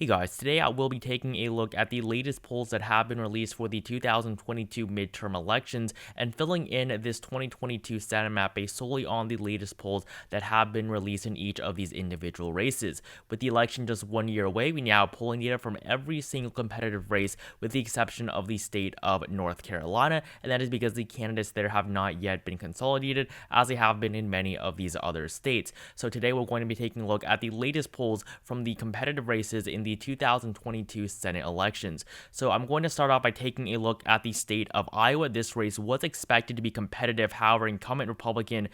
Hey guys, today I will be taking a look at the latest polls that have been released for the 2022 midterm elections and filling in this 2022 Senate map based solely on the latest polls that have been released in each of these individual races. With the election just 1 year away, we now have polling data from every single competitive race with the exception of the state of North Carolina, and that is because the candidates there have not yet been consolidated as they have been in many of these other states. So today we're going to be taking a look at the latest polls from the competitive races in the 2022 Senate elections. So I'm going to start off by taking a look at the state of Iowa. This race was expected to be competitive. However, incumbent Republican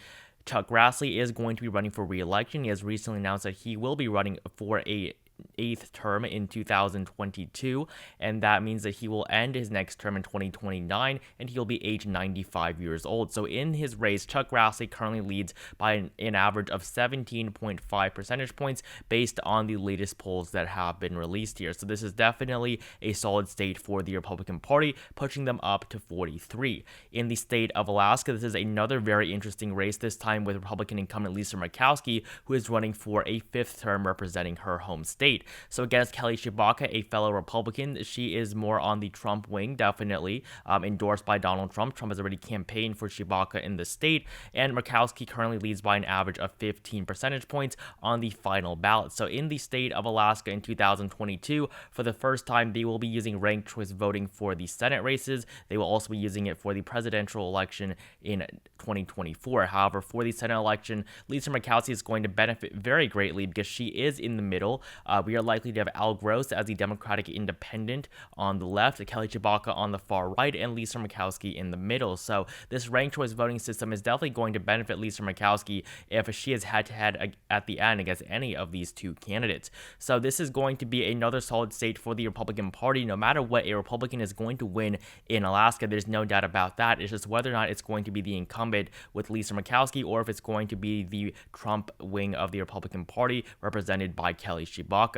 Chuck Grassley is going to be running for re-election. He has recently announced that he will be running for a eighth term in 2022, and that means that he will end his next term in 2029 and he'll be age 95 years old. So in his race, Chuck Grassley currently leads by an average of 17.5 percentage points based on the latest polls that have been released here. So this is definitely a solid state for the Republican Party, pushing them up to 43. In the state of Alaska, this is another very interesting race, this time with Republican incumbent Lisa Murkowski, who is running for a fifth term representing her home state. So against Kelly Tshibaka, a fellow Republican, she is more on the Trump wing, definitely endorsed by Donald Trump. Trump has already campaigned for Tshibaka in the state, and Murkowski currently leads by an average of 15 percentage points on the final ballot. So in the state of Alaska in 2022, for the first time, they will be using ranked choice voting for the Senate races. They will also be using it for the presidential election in 2024. However, for the Senate election, Lisa Murkowski is going to benefit very greatly because she is in the middle. We are likely to have Al Gross as the Democratic Independent on the left, Kelly Tshibaka on the far right, and Lisa Murkowski in the middle. So this ranked choice voting system is definitely going to benefit Lisa Murkowski if she is head-to-head at the end against any of these two candidates. So this is going to be another solid state for the Republican Party. No matter what, a Republican is going to win in Alaska. There's no doubt about that. It's just whether or not it's going to be the incumbent with Lisa Murkowski or if it's going to be the Trump wing of the Republican Party represented by Kelly Tshibaka.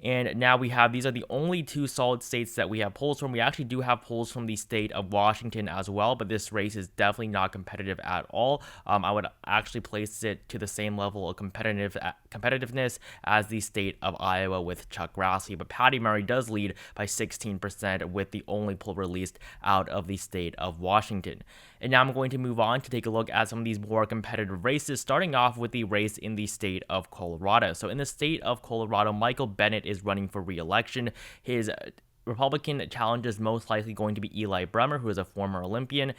And now these are the only two solid states that we have polls from. We actually do have polls from the state of Washington as well, but this race is definitely not competitive at all. I would actually place it to the same level of competitiveness as the state of Iowa with Chuck Grassley. But Patty Murray does lead by 16% with the only poll released out of the state of Washington. And now I'm going to move on to take a look at some of these more competitive races, starting off with the race in the state of Colorado. So in the state of Colorado, Michael Bennet is running for re-election. His Republican challenge is most likely going to be Eli Bremer, who is a former Olympian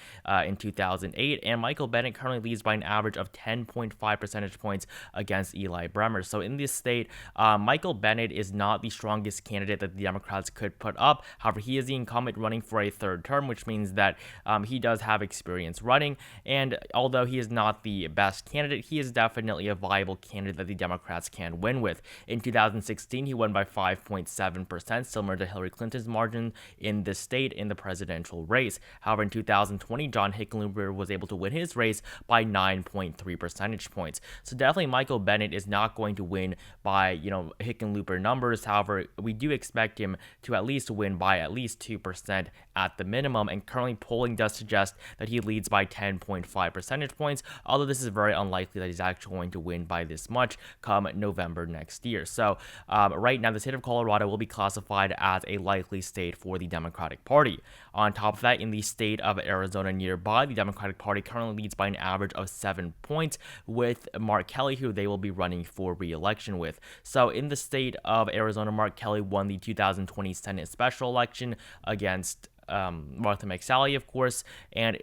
in 2008, and Michael Bennet currently leads by an average of 10.5 percentage points against Eli Bremer. So in this state, Michael Bennet is not the strongest candidate that the Democrats could put up. However, he is the incumbent running for a third term, which means that he does have experience running, and although he is not the best candidate, he is definitely a viable candidate that the Democrats can win with. In 2016, he won by 5.7%, similar to Hillary Clinton margin in the state in the presidential race. However, in 2020, John Hickenlooper was able to win his race by 9.3 percentage points. So definitely Michael Bennet is not going to win by, Hickenlooper numbers. However, we do expect him to at least win by at least 2% at the minimum, and currently polling does suggest that he leads by 10.5 percentage points, although this is very unlikely that he's actually going to win by this much come November next year. So right now, the state of Colorado will be classified as a likely state for the Democratic Party. On top of that, in the state of Arizona nearby, the Democratic Party currently leads by an average of 7 points with Mark Kelly, who they will be running for re-election with. So in the state of Arizona, Mark Kelly won the 2020 Senate special election against Martha McSally, of course, and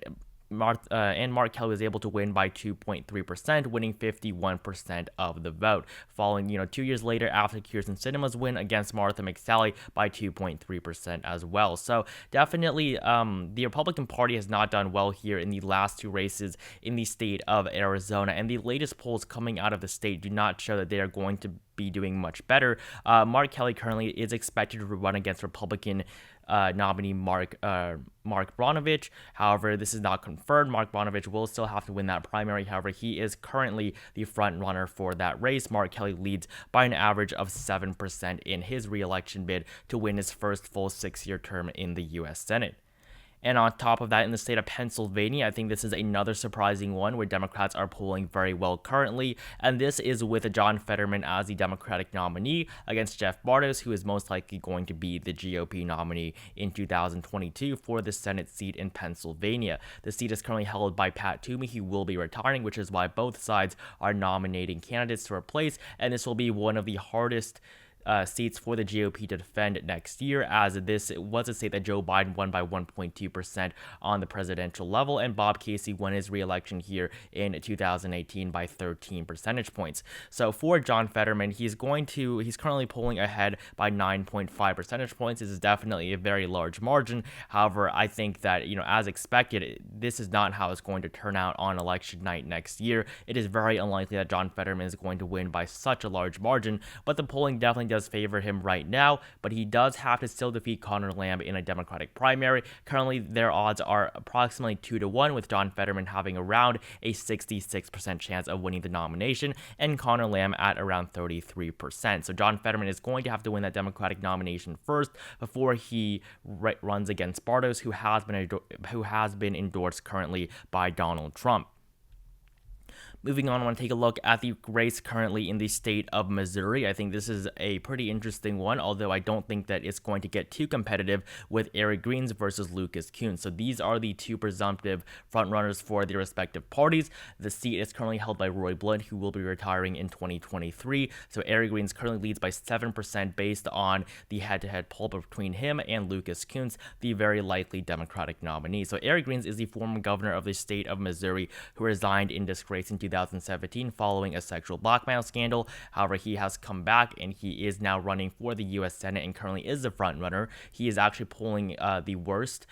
Mark Kelly was able to win by 2.3%, winning 51% of the vote. Following, 2 years later, after Kyrsten Sinema's win against Martha McSally by 2.3% as well. So definitely, the Republican Party has not done well here in the last two races in the state of Arizona, and the latest polls coming out of the state do not show that they are going to be doing much better. Mark Kelly currently is expected to run against Republican nominee Mark Brnovich. However, this is not confirmed. Mark Brnovich will still have to win that primary. However, he is currently the front runner for that race. Mark Kelly leads by an average of 7% in his re-election bid to win his first full 6-year term in the U.S. Senate. And on top of that, in the state of Pennsylvania, I think this is another surprising one where Democrats are polling very well currently. And this is with John Fetterman as the Democratic nominee against Jeff Bartos, who is most likely going to be the GOP nominee in 2022 for the Senate seat in Pennsylvania. The seat is currently held by Pat Toomey, who will be retiring, which is why both sides are nominating candidates to replace. And this will be one of the hardest seats for the GOP to defend next year, as this was a state that Joe Biden won by 1.2% on the presidential level, and Bob Casey won his re-election here in 2018 by 13 percentage points. So for John Fetterman, he's currently polling ahead by 9.5 percentage points. This is definitely a very large margin. However, I think that, as expected, this is not how it's going to turn out on election night next year. It is very unlikely that John Fetterman is going to win by such a large margin, but the polling definitely does favor him right now, but he does have to still defeat Conor Lamb in a Democratic primary. Currently, their odds are approximately 2-1, with John Fetterman having around a 66% chance of winning the nomination, and Conor Lamb at around 33%. So John Fetterman is going to have to win that Democratic nomination first before he runs against Bartos, who has been endorsed currently by Donald Trump. Moving on, I want to take a look at the race currently in the state of Missouri. I think this is a pretty interesting one, although I don't think that it's going to get too competitive with Eric Greens versus Lucas Kunce. So these are the two presumptive frontrunners for their respective parties. The seat is currently held by Roy Blunt, who will be retiring in 2023. So Eric Greens currently leads by 7% based on the head-to-head poll between him and Lucas Kunce, the very likely Democratic nominee. So Eric Greens is the former governor of the state of Missouri who resigned in disgrace in 2017 following a sexual blackmail scandal. However, he has come back and he is now running for the U.S. Senate and currently is the front runner. He is actually polling the worst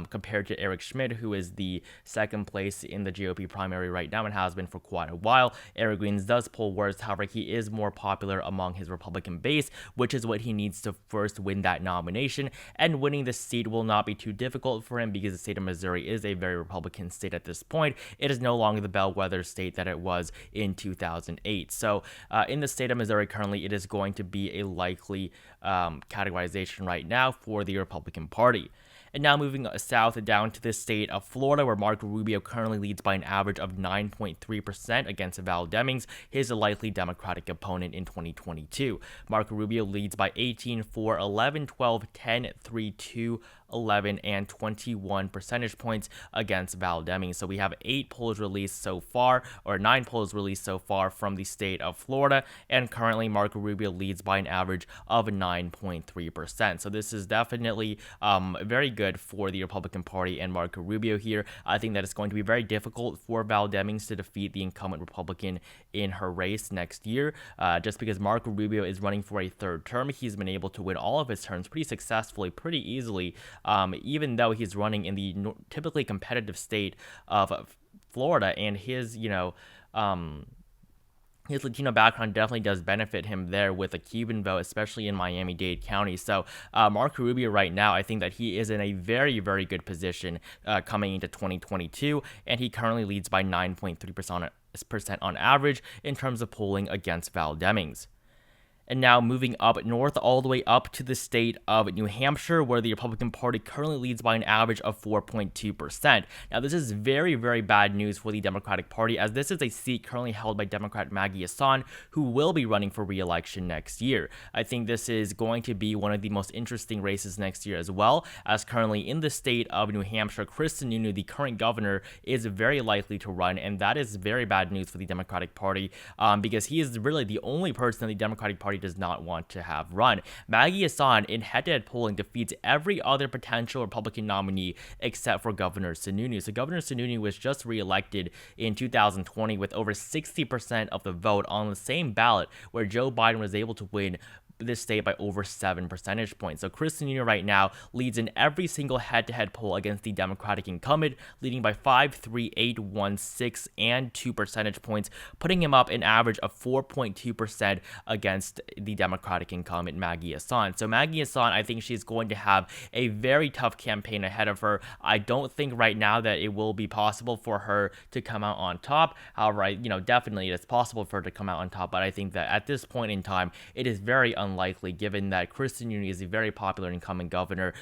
compared to Eric Schmidt, who is the second place in the GOP primary right now and has been for quite a while. Eric Greens does poll worse. However, he is more popular among his Republican base, which is what he needs to first win that nomination. And winning the seat will not be too difficult for him because the state of Missouri is a very Republican state at this point. It is no longer the bellwether state that it was in 2008. So in the state of Missouri currently, it is going to be a likely categorization right now for the Republican Party. And now moving south down to the state of Florida, where Marco Rubio currently leads by an average of 9.3% against Val Demings, his likely Democratic opponent in 2022. Marco Rubio leads by 18, 4, 11, 12, 10, 3, 2, 11, and 21 percentage points against Val Demings. So we have 8 polls released so far, or 9 polls released so far from the state of Florida, and currently Marco Rubio leads by an average of 9.3%. So this is definitely very good for the Republican Party and Marco Rubio here. I think that it's going to be very difficult for Val Demings to defeat the incumbent Republican in her race next year, just because Marco Rubio is running for a third term. He's been able to win all of his terms pretty successfully, pretty easily, even though he's running in the typically competitive state of Florida, and his Latino background definitely does benefit him there with a Cuban vote, especially in Miami-Dade County. So Marco Rubio right now, I think that he is in a very, very good position coming into 2022, and he currently leads by 9.3% on average in terms of polling against Val Demings. And now moving up north all the way up to the state of New Hampshire, where the Republican Party currently leads by an average of 4.2%. Now, this is very, very bad news for the Democratic Party, as this is a seat currently held by Democrat Maggie Hassan, who will be running for re-election next year. I think this is going to be one of the most interesting races next year as well, as currently in the state of New Hampshire, Chris Sununu, the current governor, is very likely to run, and that is very bad news for the Democratic Party, because he is really the only person that the Democratic Party does not want to have run. Maggie Hassan, in head-to-head polling, defeats every other potential Republican nominee except for Governor Sununu. So Governor Sununu was just re-elected in 2020 with over 60% of the vote on the same ballot where Joe Biden was able to win this state by over 7 percentage points. So Chris Sununu right now leads in every single head-to-head poll against the Democratic incumbent, leading by 5, 3, 8, 1, 6, and 2 percentage points, putting him up an average of 4.2% against the Democratic incumbent Maggie Hassan. So Maggie Hassan, I think she's going to have a very tough campaign ahead of her. I don't think right now that it will be possible for her to come out on top. However, definitely it's possible for her to come out on top, but I think that at this point in time, it is very unlikely unlikely, given that Chris Sununu is a very popular incumbent governor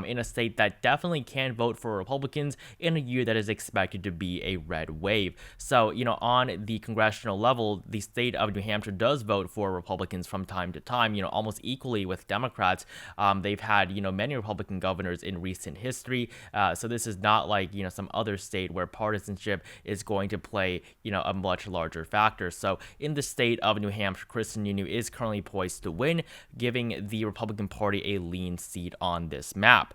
in a state that definitely can vote for Republicans in a year that is expected to be a red wave. So, on the congressional level, the state of New Hampshire does vote for Republicans from time to time, almost equally with Democrats. They've had, many Republican governors in recent history. So this is not like, some other state where partisanship is going to play, a much larger factor. So in the state of New Hampshire, Chris Sununu is currently poised to win, giving the Republican Party a lean seat on this map.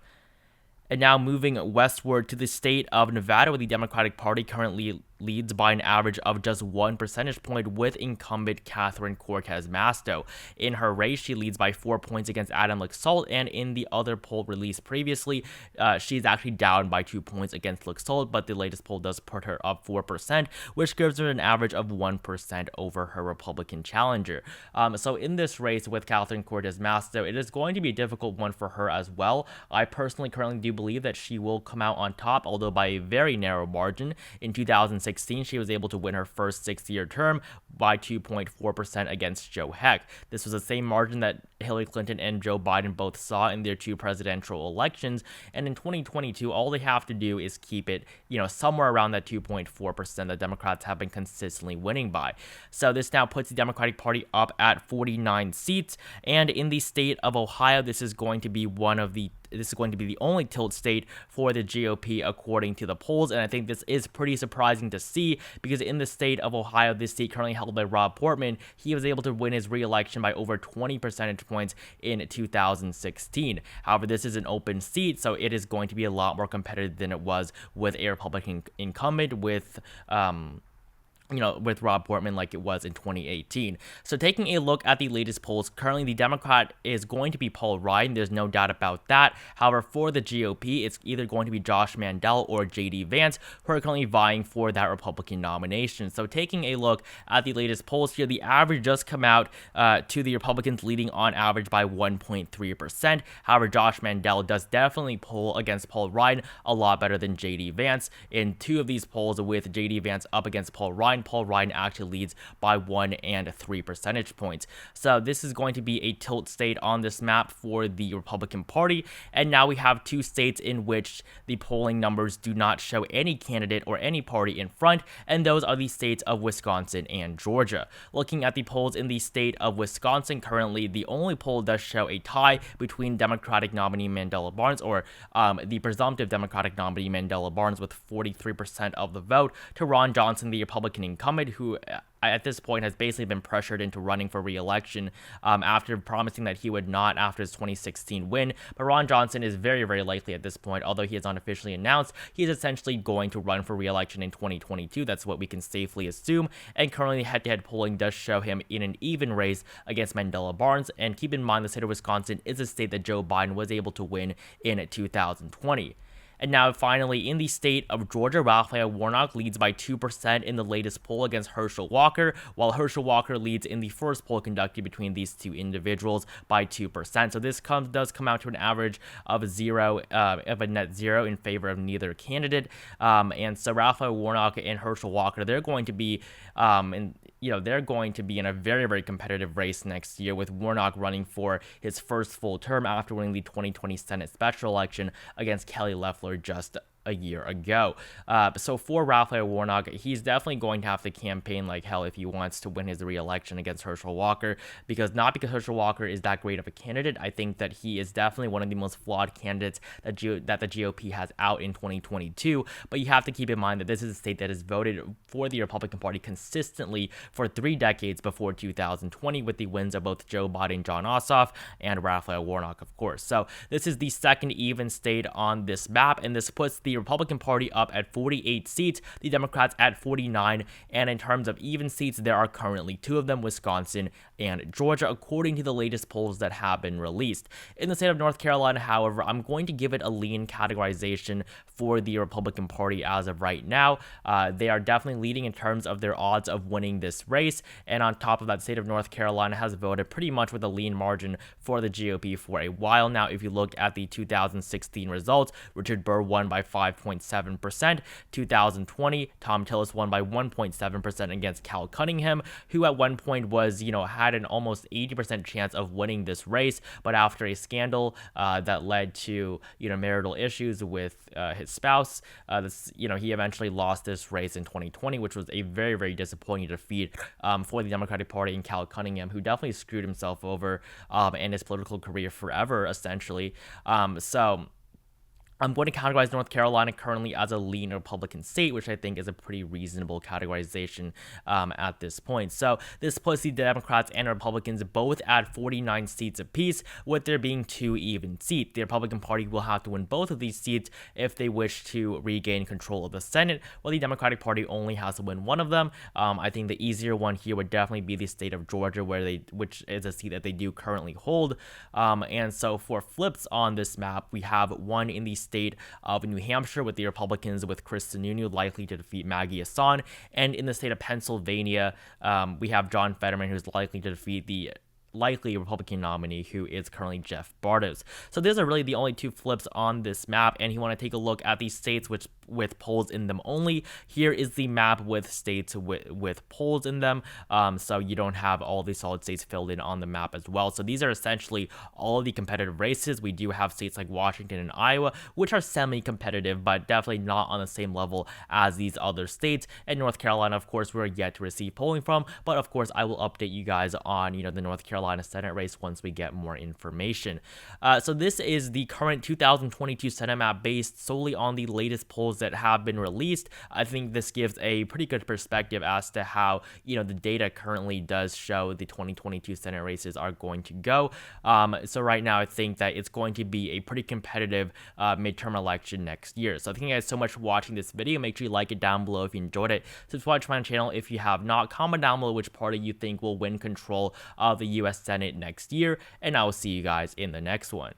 And now moving westward to the state of Nevada, where the Democratic Party currently leads by an average of just 1 percentage point with incumbent Catherine Cortez Masto. In her race, she leads by 4 points against Adam Laxalt, and in the other poll released previously, she's actually down by 2 points against Laxalt, but the latest poll does put her up 4%, which gives her an average of 1% over her Republican challenger. So in this race with Catherine Cortez Masto, it is going to be a difficult one for her as well. I personally currently do believe that she will come out on top, although by a very narrow margin. In 2016, she was able to win her first 6-year term by 2.4% against Joe Heck. This was the same margin that Hillary Clinton and Joe Biden both saw in their two presidential elections, and in 2022, all they have to do is keep it, somewhere around that 2.4% that Democrats have been consistently winning by. So this now puts the Democratic Party up at 49 seats, and in the state of Ohio, this is going to be the only tilt state for the GOP according to the polls, and I think this is pretty surprising to see because in the state of Ohio, this seat currently held by Rob Portman, he was able to win his re-election by over 20 percentage points in 2016. However, this is an open seat, so it is going to be a lot more competitive than it was with a Republican incumbent with Rob Portman like it was in 2018. So taking a look at the latest polls, currently the Democrat is going to be Paul Ryan. There's no doubt about that. However, for the GOP, it's either going to be Josh Mandel or J.D. Vance, who are currently vying for that Republican nomination. So taking a look at the latest polls here, the average does come out to the Republicans leading on average by 1.3%. However, Josh Mandel does definitely poll against Paul Ryan a lot better than J.D. Vance. In two of these polls with J.D. Vance up against Paul Ryan actually leads by 1 and 3 percentage points. So this is going to be a tilt state on this map for the Republican Party. And now we have two states in which the polling numbers do not show any candidate or any party in front, and those are the states of Wisconsin and Georgia. Looking at the polls in the state of Wisconsin, currently the only poll does show a tie between Democratic nominee Mandela Barnes, or the presumptive Democratic nominee Mandela Barnes, with 43% of the vote, to Ron Johnson, the Republican incumbent, who at this point has basically been pressured into running for re-election after promising that he would not after his 2016 win. But Ron Johnson is very, very likely at this point, although he has unofficially announced he's essentially going to run for re-election in 2022. That's what we can safely assume. And currently, head-to-head polling does show him in an even race against Mandela Barnes. And keep in mind, the state of Wisconsin is a state that Joe Biden was able to win in 2020. And now finally, in the state of Georgia, Raphael Warnock leads by 2% in the latest poll against Herschel Walker, while Herschel Walker leads in the first poll conducted between these two individuals by 2%. So this does come out to an average of a net zero in favor of neither candidate. And so Raphael Warnock and Herschel Walker, they're going to be in a very, very competitive race next year, with Warnock running for his first full term after winning the 2020 Senate special election against Kelly Loeffler just a year ago. So for Raphael Warnock, he's definitely going to have to campaign like hell if he wants to win his re-election against Herschel Walker, because Herschel Walker is that great of a candidate. I think that he is definitely one of the most flawed candidates that the GOP has out in 2022, but you have to keep in mind that this is a state that has voted for the Republican Party consistently for 3 decades before 2020, with the wins of both Joe Biden, John Ossoff, and Raphael Warnock, of course. So this is the second even state on this map, and this puts the Republican Party up at 48 seats, the Democrats at 49, and in terms of even seats, there are currently 2 of them, Wisconsin and Georgia, according to the latest polls that have been released. In the state of North Carolina, however, I'm going to give it a lean categorization for the Republican Party as of right now. They are definitely leading in terms of their odds of winning this race, and on top of that, the state of North Carolina has voted pretty much with a lean margin for the GOP for a while now. If you looked at the 2016 results, Richard Burr won by 5.7%. 2020, Tom Tillis won by 1.7% against Cal Cunningham, who at one point was, had an almost 80% chance of winning this race, but after a scandal that led to marital issues with his spouse, he eventually lost this race in 2020, which was a very, very disappointing defeat for the Democratic Party and Cal Cunningham, who definitely screwed himself over and his political career forever, essentially. So I'm going to categorize North Carolina currently as a lean Republican state, which I think is a pretty reasonable categorization at this point. So this puts the Democrats and Republicans both at 49 seats apiece, with there being 2 even seats. The Republican Party will have to win both of these seats if they wish to regain control of the Senate, while the Democratic Party only has to win one of them. I think the easier one here would definitely be the state of Georgia, which is a seat that they do currently hold. And so for flips on this map, we have one in the state of New Hampshire, with the Republicans with Chris Sununu likely to defeat Maggie Hassan, and in the state of Pennsylvania, we have John Fetterman, who's likely to defeat the likely Republican nominee, who is currently Jeff Bartos. So these are really the only 2 flips on this map, and you want to take a look at these states with polls in them only. Here is the map with states with polls in them, so you don't have all the solid states filled in on the map as well. So these are essentially all the competitive races. We do have states like Washington and Iowa, which are semi-competitive, but definitely not on the same level as these other states. And North Carolina, of course, we're yet to receive polling from, but of course I will update you guys on the North Carolina Senate race once we get more information. So this is the current 2022 Senate map based solely on the latest polls that have been released. I think this gives a pretty good perspective as to how the data currently does show the 2022 Senate races are going to go. So right now I think that it's going to be a pretty competitive midterm election next year. So thank you guys so much for watching this video. Make sure you like it down below if you enjoyed it. Subscribe to my channel if you have not. Comment down below which party you think will win control of the US Senate next year, and I will see you guys in the next one.